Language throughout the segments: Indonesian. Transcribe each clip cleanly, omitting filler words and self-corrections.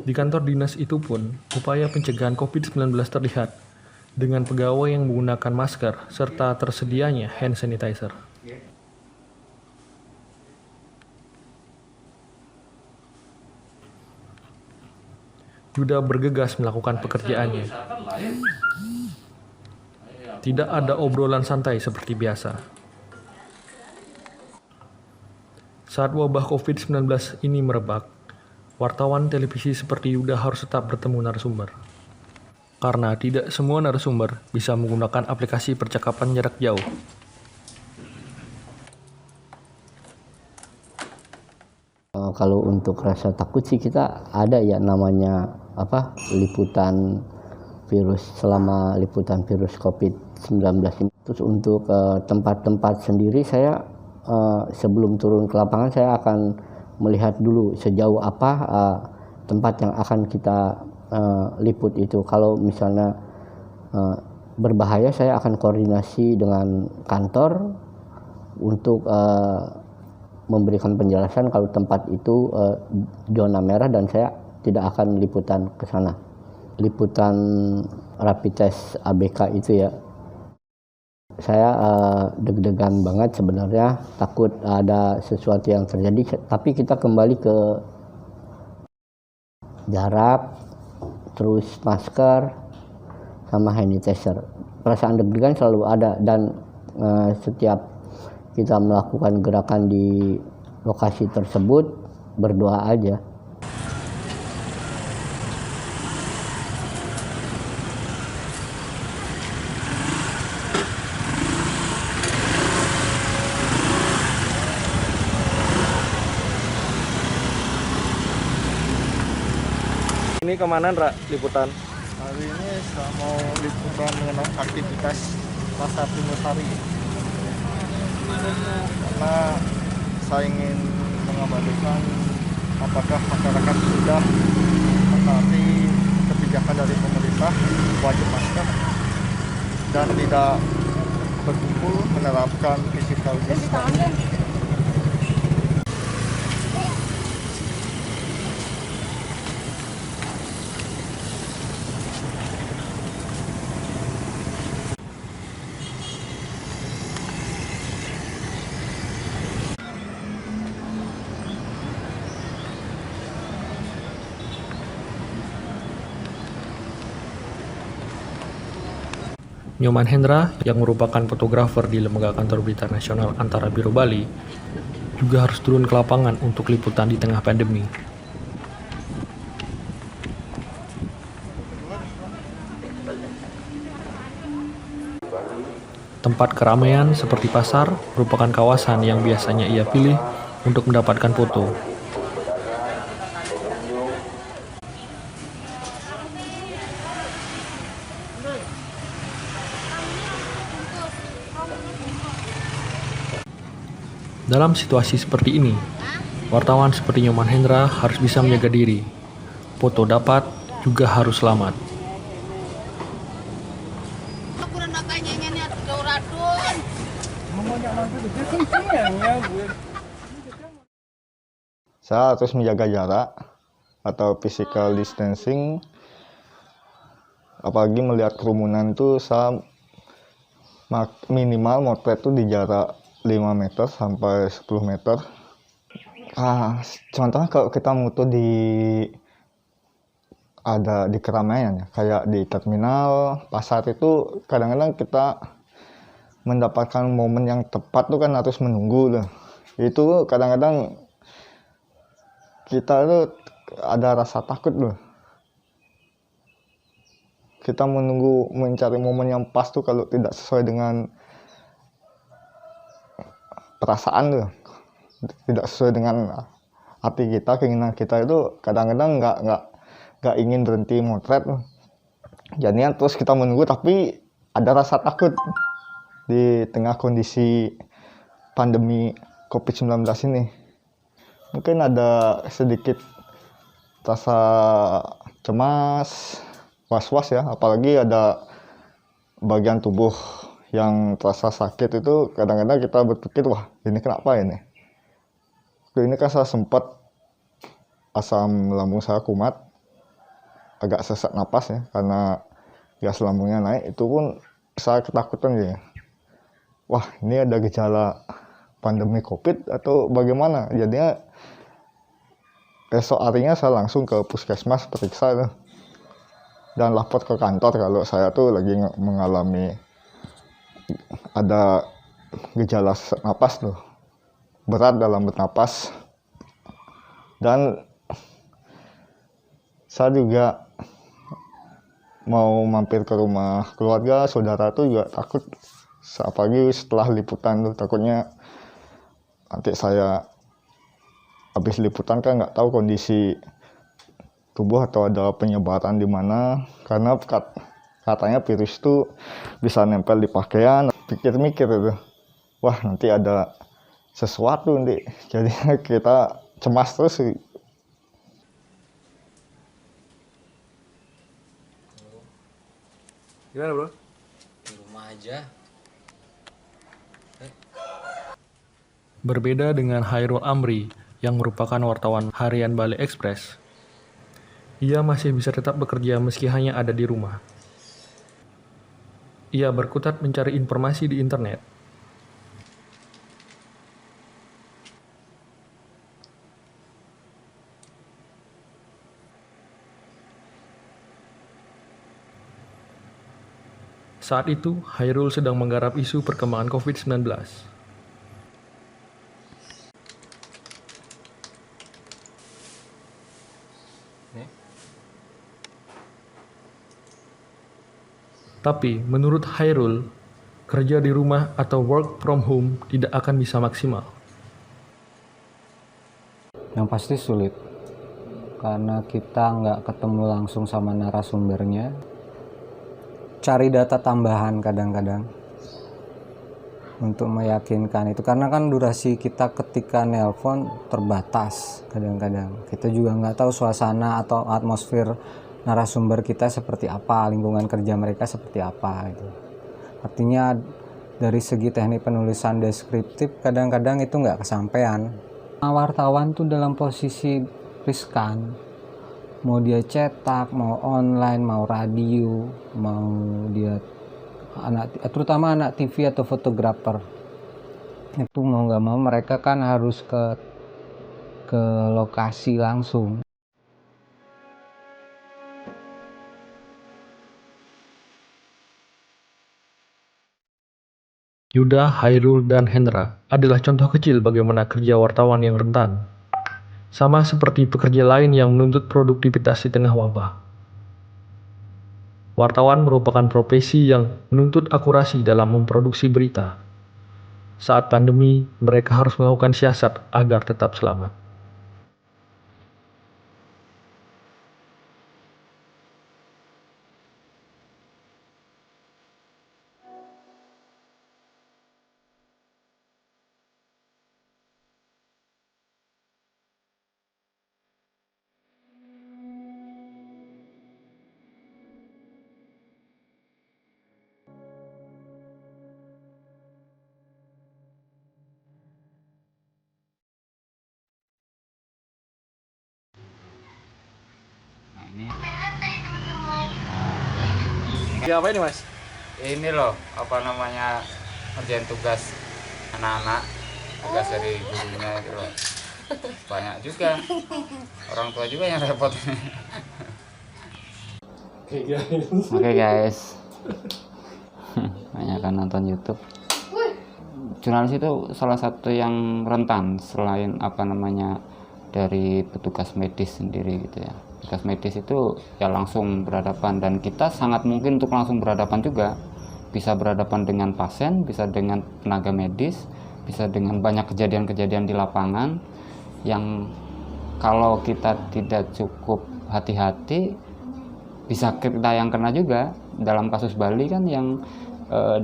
Di kantor dinas itu pun, upaya pencegahan COVID-19 terlihat dengan pegawai yang menggunakan masker serta tersedianya hand sanitizer. Yuda bergegas melakukan pekerjaannya. Tidak ada obrolan santai seperti biasa. Saat wabah COVID-19 ini merebak, wartawan televisi seperti Yuda harus tetap bertemu narasumber. Karena tidak semua narasumber bisa menggunakan aplikasi percakapan jarak jauh. Kalau untuk rasa takut sih kita ada ya namanya liputan virus selama liputan virus COVID-19 ini. Terus untuk tempat-tempat sendiri saya sebelum turun ke lapangan saya akan melihat dulu sejauh apa tempat yang akan kita liput itu. Kalau misalnya berbahaya saya akan koordinasi dengan kantor untuk memberikan penjelasan kalau tempat itu zona merah dan saya tidak akan liputan ke sana. Liputan rapid test ABK itu ya, saya deg-degan banget sebenarnya, takut ada sesuatu yang terjadi, tapi kita kembali ke jarak, terus masker, sama hand sanitizer. Perasaan deg-degan selalu ada dan setiap kita melakukan gerakan di lokasi tersebut, berdoa aja. Ini kemana, Ra, liputan? Hari ini saya mau liputan mengenai aktivitas Pasar Timursari. Karena saya ingin mengabadikan apakah masyarakat sudah menaati kebijakan dari pemerintah wajib masker dan tidak berkumpul, menerapkan physical distancing. Nyoman Hendra, yang merupakan fotografer di Lembaga Kantor Berita Nasional Antara Biro Bali, juga harus turun ke lapangan untuk liputan di tengah pandemi. Tempat keramaian seperti pasar merupakan kawasan yang biasanya ia pilih untuk mendapatkan foto. Dalam situasi seperti ini, wartawan seperti Nyoman Hendra harus bisa menjaga diri. Foto dapat, juga harus selamat. Saya harus menjaga jarak atau physical distancing. Apalagi melihat kerumunan itu, saya minimal motret itu di jarak 5 meter sampai 10 meter. Contohnya kalau kita mutu ada di keramaian ya, kayak di terminal, pasar itu kadang-kadang kita mendapatkan momen yang tepat tuh kan harus menunggu tuh. Itu kadang-kadang kita tuh ada rasa takut loh. Kita menunggu mencari momen yang pas tuh kalau tidak sesuai dengan perasaan tuh, tidak sesuai dengan hati kita, keinginan kita itu kadang-kadang nggak ingin berhenti motret tuh. Jadinya terus kita menunggu tapi ada rasa takut di tengah kondisi pandemi COVID-19 ini. mungkin ada sedikit rasa cemas, was-was ya, apalagi ada bagian tubuh yang terasa sakit itu kadang-kadang kita berpikir, wah ini kenapa ini? Ini kan saya sempat asam lambung saya kumat, agak sesak napas ya, karena gas lambungnya naik, itu pun saya ketakutan ya. Wah ini ada gejala pandemi COVID atau bagaimana? Jadinya esok harinya saya langsung ke puskesmas periksa tuh. Dan lapor ke kantor kalau saya tuh lagi mengalami ada gejala sesak napas tuh, berat dalam bernapas. Dan saya juga mau mampir ke rumah keluarga, saudara tuh juga takut. Apalagi setelah liputan tuh, takutnya nanti saya habis liputan kan nggak tahu kondisi tubuh atau ada penyebaran di mana. Karena katanya virus itu bisa nempel di pakaian. Pikir-mikir itu, wah nanti ada sesuatu nih. Jadi kita cemas terus. Gimana bro? Di rumah aja. Berbeda dengan Hairul Amri yang merupakan wartawan harian Bali Express, ia masih bisa tetap bekerja meski hanya ada di rumah. Ia berkutat mencari informasi di internet. Saat itu, Hairul sedang menggarap isu perkembangan COVID-19. Tapi, menurut Hairul, kerja di rumah atau work from home tidak akan bisa maksimal. Yang pasti sulit, karena kita nggak ketemu langsung sama narasumbernya. Cari data tambahan kadang-kadang untuk meyakinkan itu, karena kan durasi kita ketika nelpon terbatas. Kadang-kadang kita juga nggak tahu suasana atau atmosfer narasumber kita seperti apa, lingkungan kerja mereka seperti apa itu. Artinya dari segi teknik penulisan deskriptif kadang-kadang itu nggak kesampaian. Wartawan tuh dalam posisi riskan, mau dia cetak, mau online, mau radio, mau dia terutama anak TV atau fotografer, itu mau nggak mau mereka kan harus ke lokasi langsung. Yuda, Hairul, dan Hendra adalah contoh kecil bagaimana kerja wartawan yang rentan. Sama seperti pekerja lain yang menuntut produktivitas di tengah wabah. Wartawan merupakan profesi yang menuntut akurasi dalam memproduksi berita. Saat pandemi, mereka harus melakukan siasat agar tetap selamat. Apa ini mas? Ini loh, apa namanya, ngerjain tugas anak-anak, tugas dari gurunya itu loh. Banyak juga, orang tua juga yang repot. Oke guys, banyak kan nonton YouTube. Jurnalis itu salah satu yang rentan selain apa namanya dari petugas medis sendiri gitu ya. Petugas medis itu ya langsung berhadapan, dan kita sangat mungkin untuk langsung berhadapan juga, bisa berhadapan dengan pasien, bisa dengan tenaga medis, bisa dengan banyak kejadian-kejadian di lapangan yang kalau kita tidak cukup hati-hati bisa kita yang kena juga. Dalam kasus Bali kan yang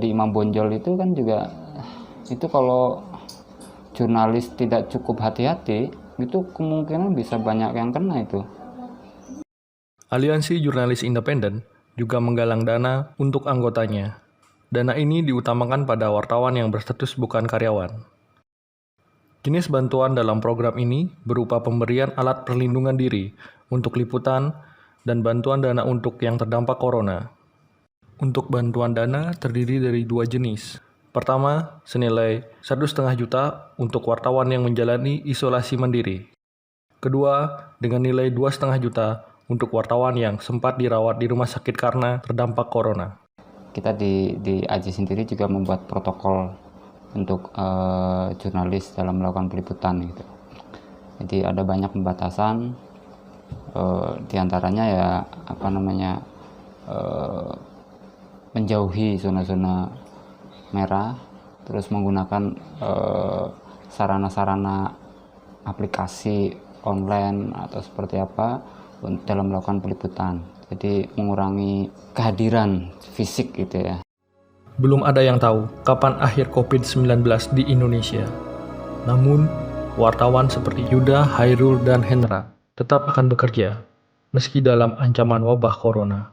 di Imam Bonjol itu kan juga, itu kalau jurnalis tidak cukup hati-hati itu kemungkinan bisa banyak yang kena itu. Aliansi Jurnalis Independen juga menggalang dana untuk anggotanya. Dana ini diutamakan pada wartawan yang berstatus bukan karyawan. Jenis bantuan dalam program ini berupa pemberian alat perlindungan diri untuk liputan dan bantuan dana untuk yang terdampak corona. Untuk bantuan dana terdiri dari 2 jenis. Pertama, senilai 1,5 juta untuk wartawan yang menjalani isolasi mandiri. Kedua, dengan nilai 2,5 juta untuk wartawan yang sempat dirawat di rumah sakit karena terdampak corona. Kita di AJ sendiri juga membuat protokol untuk jurnalis dalam melakukan peliputan gitu. Jadi ada banyak pembatasan, diantaranya ya menjauhi zona-zona merah, terus menggunakan sarana-sarana aplikasi online atau seperti apa dalam melakukan peliputan. Jadi mengurangi kehadiran fisik gitu ya. Belum ada yang tahu kapan akhir COVID-19 di Indonesia. Namun, wartawan seperti Yuda, Hairul, dan Hendra tetap akan bekerja meski dalam ancaman wabah corona.